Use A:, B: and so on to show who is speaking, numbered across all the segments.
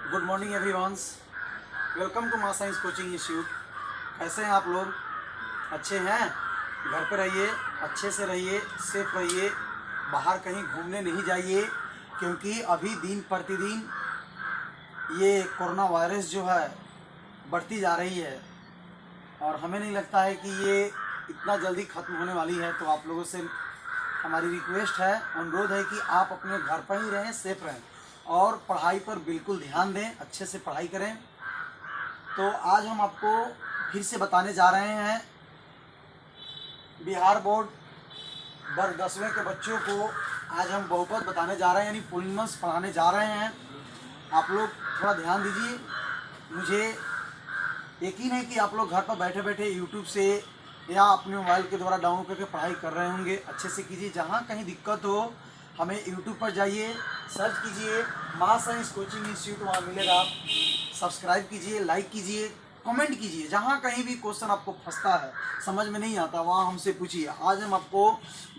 A: Good morning everyones, welcome to Mass science coaching institute. कैसे हैं आप लोग? अच्छे हैं? घर पे रहिए, अच्छे से रहिए, सेफ रहिए, बाहर कहीं घूमने नहीं जाइए, क्योंकि अभी दिन प्रतिदिन ये कोरोना वायरस जो है बढ़ती जा रही है और हमें नहीं लगता है कि ये इतना जल्दी ख़त्म होने वाली है। तो आप लोगों से हमारी रिक्वेस्ट है, अनुरोध है कि आप अपने घर पर ही रहें, सेफ रहें और पढ़ाई पर बिल्कुल ध्यान दें, अच्छे से पढ़ाई करें। तो आज हम आपको फिर से बताने जा रहे हैं बिहार बोर्ड वर्ग 10वें के बच्चों को आज हम बहुपद बताने जा रहे हैं, यानी पोलिमस पढ़ाने जा रहे हैं। आप लोग थोड़ा ध्यान दीजिए। मुझे यकीन है कि आप लोग घर पर बैठे बैठे यूट्यूब से या अपने मोबाइल के द्वारा डाउनलोड करके पढ़ाई कर रहे होंगे। अच्छे से कीजिए। जहाँ कहीं दिक्कत हो हमें यूट्यूब पर जाइए, सर्च कीजिए मास साइंस कोचिंग इंस्टीट्यूट, वहाँ मिलेगा। सब्सक्राइब कीजिए, लाइक कीजिए, कमेंट कीजिए। जहाँ कहीं भी क्वेश्चन आपको फंसता है, समझ में नहीं आता, वहाँ हमसे पूछिए। आज हम आपको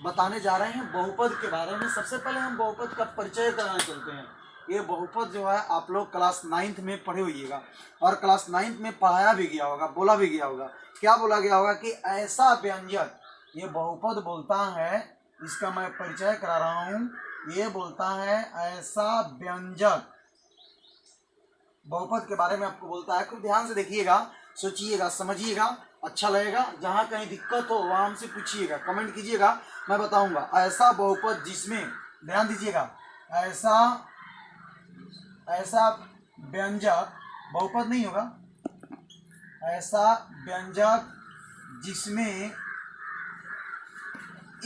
A: बताने जा रहे हैं बहुपद के बारे में। सबसे पहले हम बहुपद का परिचय कराने चलते हैं। ये बहुपद जो है आप लोग क्लास 9th में पढ़े होइएगा और क्लास 9th में पढ़ाया भी गया होगा, बोला भी गया होगा। क्या बोला गया होगा कि ऐसा व्यंजक ये बहुपद बोलता है, इसका मैं परिचय करा रहा हूँ। ये बोलता है ऐसा व्यंजक, बहुपद के बारे में आपको बोलता है। खूब ध्यान से देखिएगा, सोचिएगा, समझिएगा, अच्छा लगेगा। जहाँ कहीं दिक्कत हो वहाँ हमसे पूछिएगा, कमेंट कीजिएगा, मैं बताऊंगा। ऐसा बहुपद जिसमें, ध्यान दीजिएगा, ऐसा व्यंजक, बहुपद नहीं होगा, ऐसा व्यंजक जिसमें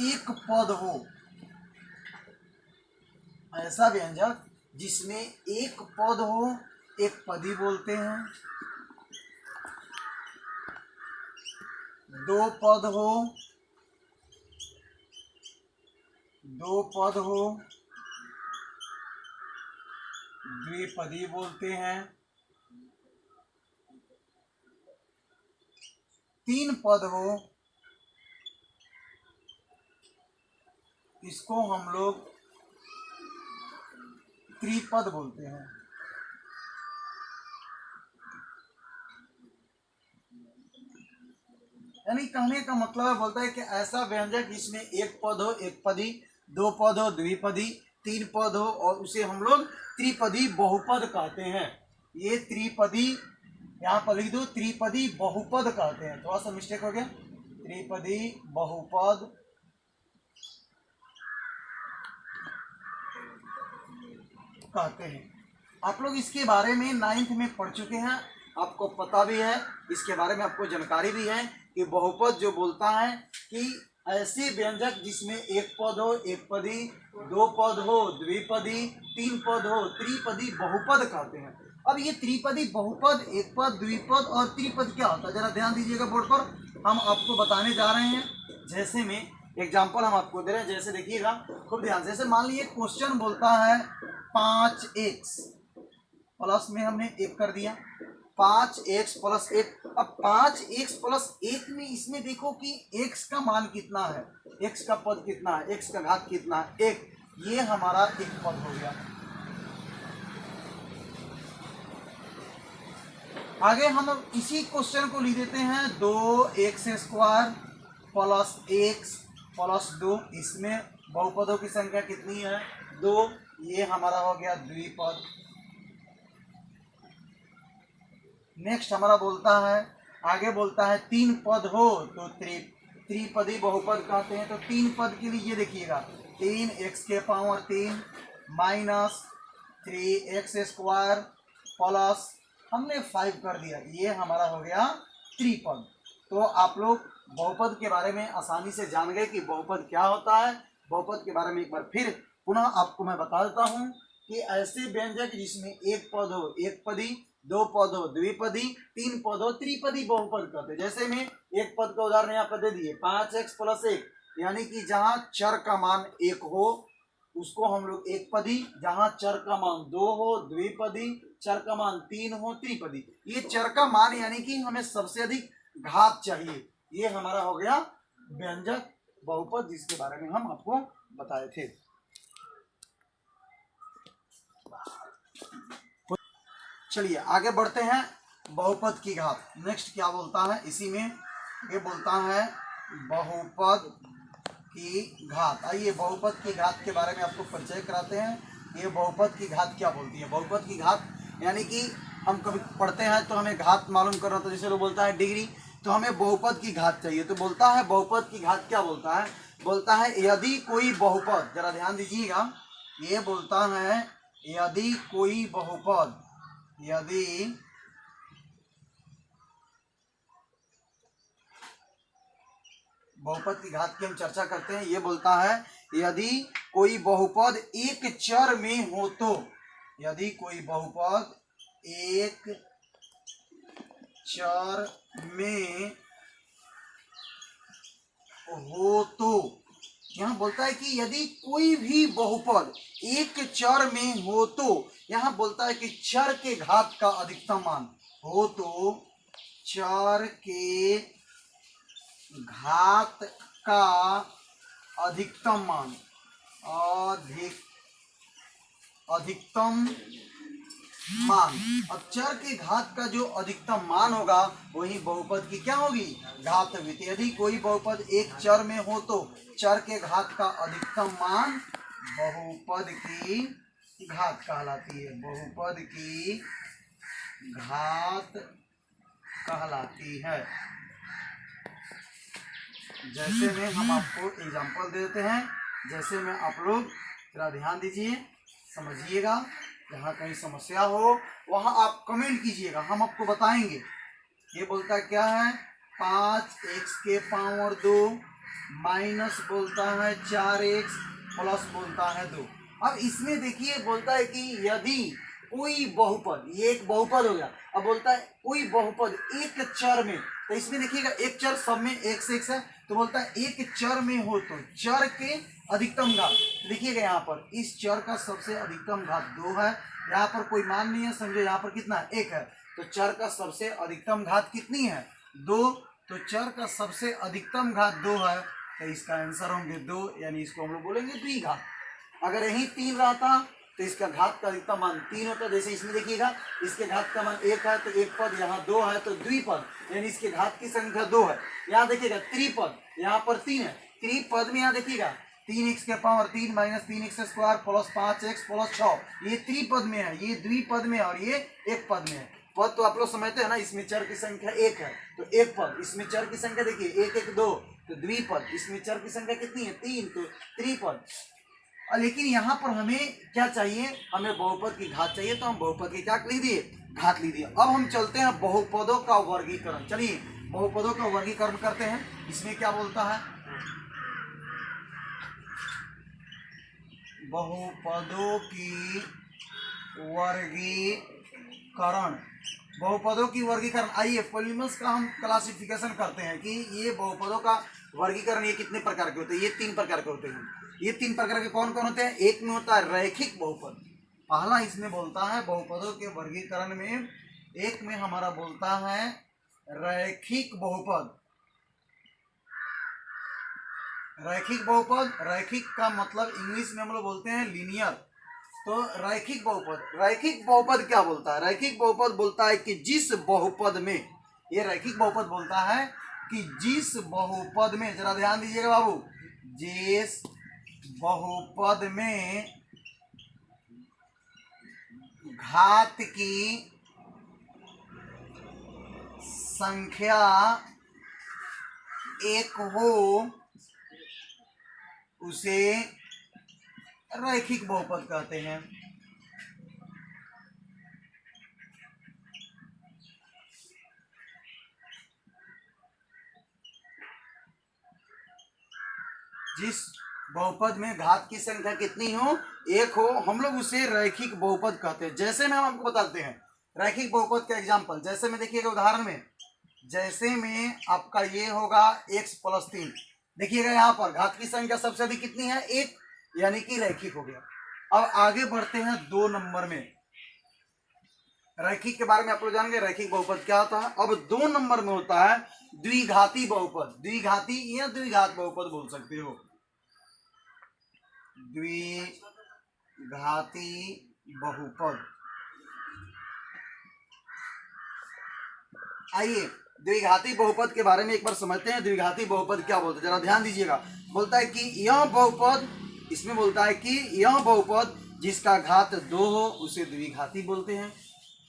A: एक पद हो, ऐसा व्यंजक जिसमें एक पद हो, एक पदी बोलते हैं। दो पद हो, द्विपदी बोलते हैं। तीन पद हो, इसको हम लोग त्रिपद बोलते हैं। यानी कहने का मतलब बोलता है कि ऐसा व्यंजक जिसमें एक पद हो, एक पदी, दो पद हो, द्विपदी, तीन पद हो, और उसे हम लोग त्रिपदी बहुपद कहते हैं। ये त्रिपदी, यहाँ पर लिख दो, त्रिपदी बहुपद कहते हैं। थोड़ा सा मिस्टेक हो गया, त्रिपदी बहुपद कहते हैं। आप लोग इसके बारे में 9th में पढ़ चुके हैं, आपको पता भी है, इसके बारे में आपको जानकारी भी है कि बहुपद जो बोलता है कि ऐसे व्यंजक जिसमें एक पद हो, एक पदी, दो पद हो, द्विपदी, तीन पद हो, त्रिपदी बहुपद कहते हैं। अब ये त्रिपदी बहुपद, एक पद, द्विपद और त्रिपद क्या होता है, जरा ध्यान दीजिएगा। बोर्ड पर हम आपको बताने जा रहे हैं। जैसे में एग्जाम्पल हम आपको दे रहे हैं, जैसे देखिएगा खूब ध्यान से। जैसे मान लीजिए क्वेश्चन बोलता है 5x प्लस में हमने 1 कर दिया, 5x प्लस 1। अब 5x प्लस 1 में इसमें देखो कि x का मान कितना है, x का पद कितना है, x का घात कितना है, 1। ये हमारा एक पद हो गया। आगे हम इसी क्वेश्चन को लिख देते हैं 2x² प्लस x प्लस 2। इसमें बहुपदों की संख्या कितनी है, 2। ये हमारा हो गया द्विपद। नेक्स्ट हमारा बोलता है, आगे बोलता है 3 पद हो तो त्रिपदी बहुपद कहते हैं। तो 3 पद के लिए देखिएगा, 3x³ माइनस 3x² प्लस हमने 5 कर दिया, ये हमारा हो गया त्रिपद। तो आप लोग बहुपद के बारे में आसानी से जान गए कि बहुपद क्या होता है। बहुपद के बारे में एक बार फिर पुनः आपको मैं बता देता हूँ कि ऐसे व्यंजक जिसमें एक पद हो, एक पदी, दो पद हो, द्विपदी, तीन पद हो, त्रिपदी बहुपद कहते हैं। जैसे में एक पद का उदाहरण यहाँ पर दे दिए, 5x प्लस 1, यानी कि जहाँ चर का मान 1 हो उसको हम लोग एक पदी, जहाँ चर का मान 2 हो द्विपदी, चर का मान 3 हो त्रिपदी। ये चर का मान यानी कि हमें सबसे अधिक घात चाहिए। ये हमारा हो गया व्यंजक बहुपद, जिसके बारे में हम आपको बताए थे। चलिए आगे बढ़ते हैं, बहुपद की घात। नेक्स्ट क्या बोलता है इसी में, ये बोलता है बहुपद की घात। आइए बहुपद की घात के बारे में आपको परिचय कराते हैं। ये बहुपद की घात क्या बोलती है। बहुपद की घात यानी कि हम कभी पढ़ते हैं तो हमें घात मालूम करना, तो जैसे लोग बोलता है डिग्री, तो हमें बहुपद की घात चाहिए। तो बोलता है बहुपद की घात क्या बोलता है, बोलता है यदि कोई बहुपद, जरा ध्यान दीजिएगा, ये बोलता है यदि कोई बहुपद, यदि बहुपद की घात की हम चर्चा करते हैं। ये बोलता है यदि कोई बहुपद एक चर में हो तो, यदि कोई बहुपद एक चर में हो तो, यहाँ बोलता है कि यदि कोई भी बहुपद एक चर में हो तो, यहाँ बोलता है कि चर के घात का अधिकतम मान हो तो, चर के घात का अधिकतम मान, अधिकतम मान। अब चर के घात का जो अधिकतम मान होगा वही बहुपद की क्या होगी, घात होगी। तो यदि कोई बहुपद एक चर में हो तो चर के घात का अधिकतम मान बहुपद की घात कहलाती है, बहुपद की घात कहलाती है। जैसे में हम आपको एग्जांपल देते हैं, जैसे में आप लोग जरा ध्यान दीजिए, समझिएगा, जहाँ कहीं समस्या हो वहाँ आप कमेंट कीजिएगा, हम आपको बताएंगे। ये बोलता क्या है 5x के पावर 2 माइनस बोलता है 4x प्लस बोलता है 2। अब इसमें देखिए बोलता है कि यदि कोई बहुपद, ये एक बहुपद हो गया, अब बोलता है कोई बहुपद एक चर में, तो इसमें देखिएगा एक चर सब में एक से एक है, तो बोलता है एक चर में हो तो चर के अधिकतम घात, देखिएगा यहाँ पर इस चर का सबसे अधिकतम घात 2 है, यहाँ पर कोई मान नहीं है, समझो यहाँ पर कितना 1 है, तो चर का सबसे अधिकतम घात कितनी है 2, तो चर का सबसे अधिकतम घात 2 है, तो इसका आंसर होंगे 2, यानी इसको हम लोग बोलेंगे द्विघात। अगर यही 3 रहता तो इसका घात का अधिकतम मान 3 होता। जैसे इसमें देखिएगा इसके घात का मान 1 है तो एक पद, यहाँ 2 है तो द्विपद, यानी इसके घात की संख्या 2 है। यहाँ देखिएगा त्रिपद, यहाँ पर 3 है, त्रिपद में यहाँ देखिएगा 3x के power 3 minus 3x square plus 5x plus 6, ये त्रिपद में है, ये द्विपद में है और ये एक पद में है। पद तो आप लोग समझते हैं ना, इसमें चर की संख्या 1 है तो एक पद, इसमें चर की संख्या देखिए 1 1 2 तो द्विपद, इसमें चर की संख्या कितनी है 3 तो त्रिपद। लेकिन यहाँ पर हमें क्या चाहिए, हमें बहुपद की घात चाहिए, तो हम बहुपद की क्या लिख दिए, घात लिख दिए। अब हम चलते हैं बहुपदों का वर्गीकरण। चलिए बहुपदों का वर्गीकरण करते हैं। इसमें क्या बोलता है, बहुपदों की वर्गीकरण, बहुपदों की वर्गीकरण। आइए पॉलीमर्स का हम क्लासिफिकेशन करते हैं कि ये बहुपदों का वर्गीकरण ये कितने प्रकार के होते हैं, ये 3 प्रकार के होते हैं। ये 3 प्रकार के कौन कौन होते हैं, एक में होता है रैखिक बहुपद, पहला इसमें बोलता है बहुपदों के वर्गीकरण में, एक में हमारा बोलता है रैखिक बहुपद। रैखिक बहुपद, रैखिक का मतलब इंग्लिश में हम लोग बोलते हैं लीनियर, तो रैखिक बहुपद, रैखिक बहुपद क्या बोलता है, रैखिक बहुपद बोलता है कि जिस बहुपद में, ये रैखिक बहुपद बोलता है कि जिस बहुपद में, जरा ध्यान दीजिएगा बाबू, जिस बहुपद में घात की संख्या 1 हो उसे रैखिक बहुपद कहते हैं। जिस बहुपद में घात की संख्या कितनी हो 1 हो, हम लोग उसे रैखिक बहुपद कहते हैं। जैसे में हम आपको बताते हैं रैखिक बहुपद का एग्जांपल, जैसे में देखिएगा उदाहरण में, जैसे में आपका ये होगा x प्लस 3, देखिएगा यहाँ पर घात की संख्या सबसे अधिक कितनी है 1, यानी कि रैखिक हो गया। अब आगे बढ़ते हैं 2 नंबर में, रैखिक के बारे में आप लोग जानेंगे रैखिक बहुपद क्या होता है। अब 2 नंबर में होता है द्विघाती बहुपद, द्विघाती या द्विघात बहुपद बोल सकते हो, द्विघाती बहुपद। आइए द्विघाती बहुपद के बारे में एक बार समझते हैं। द्विघाती बहुपद क्या बोलते हैं, जरा ध्यान दीजिएगा। बोलता है कि यह बहुपद, इसमें बोलता है कि यह बहुपद जिसका घात 2 हो उसे द्विघाती बोलते हैं।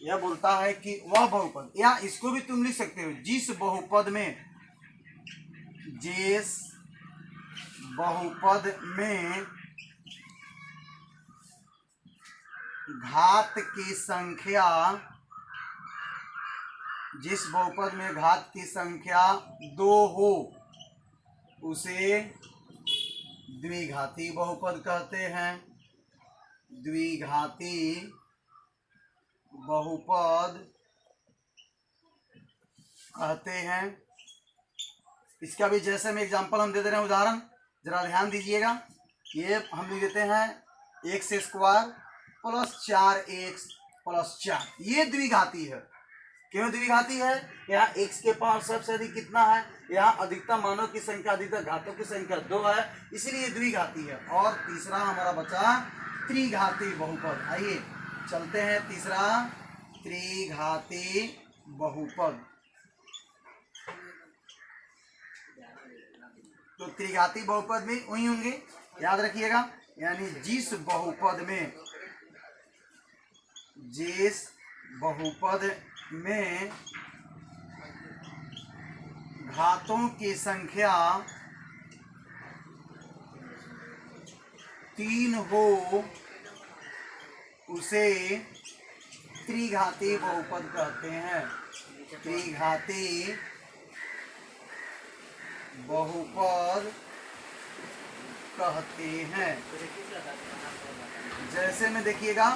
A: यह बोलता है कि वह बहुपद, या इसको भी तुम लिख सकते हो, जिस बहुपद में घात की संख्या, जिस बहुपद में घात की संख्या 2 हो उसे द्विघाती बहुपद कहते हैं। द्विघाती बहुपद कहते हैं। इसका भी जैसे में एग्जांपल हम दे दे रहे हैं, उदाहरण जरा ध्यान दीजिएगा। ये हम लिख देते हैं x² + 4x + 4, ये द्विघाती है। क्यों द्विघाती है? यहाँ x के पावर सबसे अधिक कितना है, यहाँ अधिकतम मानों की संख्या, अधिकतम घातों की संख्या 2 है, इसलिए द्विघाती है। और तीसरा हमारा बचा त्रिघाती बहुपद। आइए चलते हैं तीसरा, त्रिघाती बहुपद। तो त्रिघाती बहुपद में वही होंगे, याद रखिएगा, यानी जिस बहुपद में घातों की संख्या 3 हो उसे त्रिघाती बहुपद कहते हैं। त्रिघाती बहुपद कहते हैं। जैसे में देखिएगा,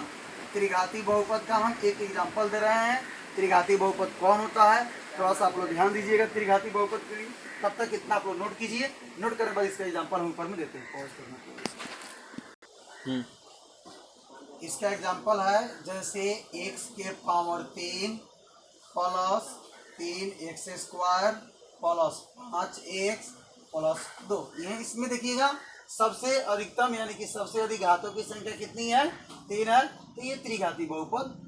A: त्रिघाती बहुपद का हम एक एग्जांपल दे रहे हैं। त्रिघाती बहुपद कौन होता है, थोड़ा सा आप लोग ध्यान दीजिएगा त्रिघाती बहुपद के लिए। तब तक इतना आप लोग नोट कीजिए, नोट करने बाद इसका एग्जांपल हम ऊपर में देते हैं। पॉज करना। इसका एग्जांपल है जैसे x के पावर 3 + 3x² + 5x + 2। ये इसमें देखिएगा सबसे अधिकतम यानी कि सबसे अधिक घातों की संख्या कितनी है, 3 है। तो ये त्रिघाती बहुपद।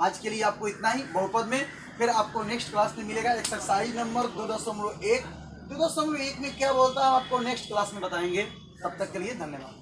A: आज के लिए आपको इतना ही बहुपद में। फिर आपको नेक्स्ट क्लास में मिलेगा एक्सरसाइज नंबर 2.1। 2.1 में क्या बोलता है आपको नेक्स्ट क्लास में बताएंगे। तब तक के लिए धन्यवाद।